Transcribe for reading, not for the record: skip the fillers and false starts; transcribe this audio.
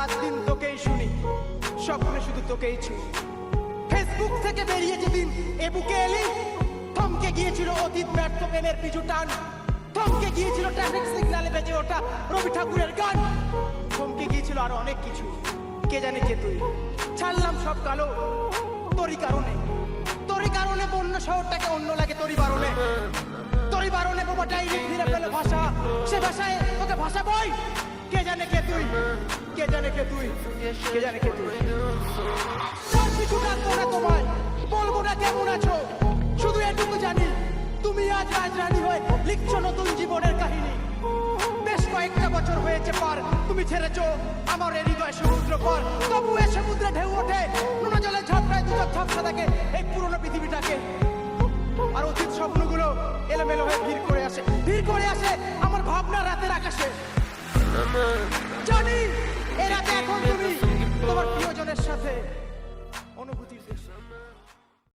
রাত দিন তোকেই শুনি, স্বপ্নে শুধু তোকেই ছুঁই। ফেসবুক থেকে বেরিয়ে যেদিন এ বুকে এলি, থমকে গিয়েছিল অতীত ব্যর্থ প্রেমের পিছু টান, থমকে গিয়েছিল ট্রাফিক সিগন্যালে বেজে ওঠা রবি ঠাকুরের গান, থমকে গিয়েছিল আরো অনেক কিছু। কে জানে কে তুই? ছাড়লাম সব কালো তোরই কারণে, তোরই কারণে বন্য শহরটাকে অন্য লাগে তোরই বারণে, তোরই বারণে বোবা ডাইরি ফিরে পেল ভাষা, সে ভাষায় তোকে ভাষা বই। কে জানে কে তুই? কে জানে কে তুই? কে জানে কে তুই? তার কিছু ডাকবো না তোমায়, বলবো না কেমন আছো, শুধু এটুকু জানি তুমি আজ রাজরানী হয়ে লিখছো নতুন জীবনের কাহিনী। বেশ কয়েকটা বছর হয়েছে পার, তুমি ছেড়েছো আমার এই হৃদয় সমুদ্র পর, তবু এ সমুদ্রে ঢেউ ওঠে, নোনা জলে ঝাপড়ায় দুচোখ ঝাপসা থাকে এই পুরনো পৃথিবীটাকে। আর অতীত স্বপ্নগুলো এলোমেলো হয়ে ভিড় করে আসে আমার ভাবনা রাতের আকাশে।